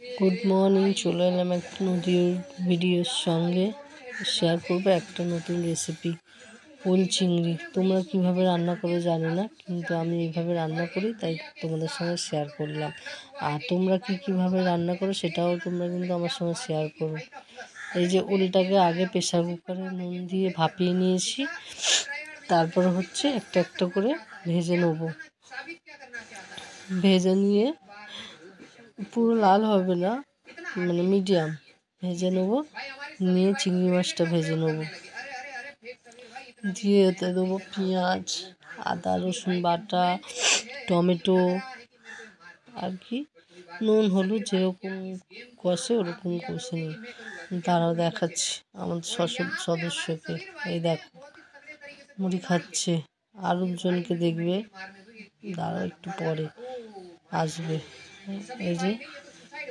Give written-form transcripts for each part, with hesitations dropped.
Good morning, চলে এলাম একটা নতুন ভিডিওর সঙ্গে। শেয়ার করবো একটা নতুন রেসিপি, ওল চিংড়ি। তোমরা কিভাবে রান্না করো জানি না, কিন্তু আমি এইভাবে রান্না করি, তাই তোমাদের সঙ্গে শেয়ার করলাম। আর তোমরা কীভাবে রান্না করো সেটাও তোমরা কিন্তু আমার সঙ্গে শেয়ার করো। এই যে ওলটাকে আগে প্রেশার কুকারে নুন দিয়ে ভাপিয়ে নিয়েছি, তারপর হচ্ছে একটা একটা করে ভেজে নেবো। ভেজে নিয়ে পুরো লাল হবে না, মানে মিডিয়াম ভেজে নেবো। নিয়ে চিংড়ি মাছটা ভেজে নেবো, দিয়ে এতে দেবো পেঁয়াজ, আদা রসুন বাটা, টমেটো, আর কি নুন হলুদ যেরকম কষে ওরকম কষে নিই। তারাও দেখাচ্ছি আমাদের সদস্যকে, এই দেখো মুড়ি খাচ্ছে, আরেকজনকে দেখবে, দাঁড়াও একটু পরে আসবে। এই যে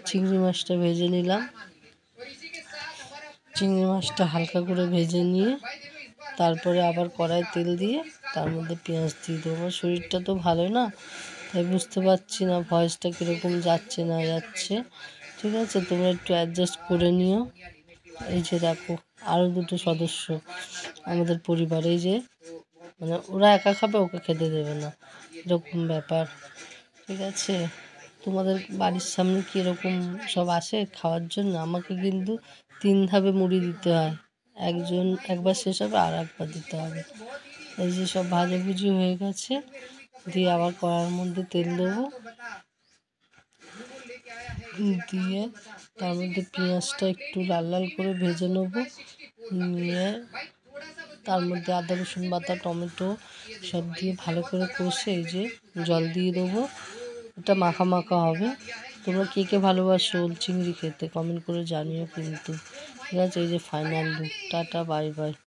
চিংড়ি মাছটা ভেজে নিলাম, চিংড়ি মাছটা হালকা করে ভেজে নিয়ে তারপরে আবার কড়াই তেল দিয়ে তার মধ্যে পেঁয়াজ দিয়ে দেবো। আমার শরীরটা তো ভালো না, তাই বুঝতে পারছি না ভয়েসটা কীরকম যাচ্ছে না যাচ্ছে। ঠিক আছে, তোমরা একটু অ্যাডজাস্ট করে নিও। এই যে দেখো আরও দুটো সদস্য আমাদের পরিবারে, এই যে মানে ওরা একা খাবে, ওকে খেতে দেবে না, এরকম ব্যাপার। ঠিক আছে, তোমাদের বাড়ির সামনে কীরকম সব আসে খাওয়ার জন্য? আমাকে কিন্তু 3 ধাপে মুড়ি দিতে হয়, একবার শেষ হবে আর একবার দিতে হবে। এই যে সব ভাজাভুজি হয়ে গেছে, দিয়ে আবার কড়ার মধ্যে তেল দেবো, দিয়ে তার মধ্যে পেঁয়াজটা একটু লাল লাল করে ভেজে নেবো। নিয়ে তার মধ্যে আদা রসুন বাটা, টমেটো সব দিয়ে ভালো করে কষে এই যে জল দিয়ে দেবো। এটা মাখা মাখা হবে। তোমরা কে কে ভালোবাসো ওল চিংড়ি খেতে কমেন্ট করে জানিও কিন্তু। ঠিক আছে, এই যে final look. Tata, bye bye.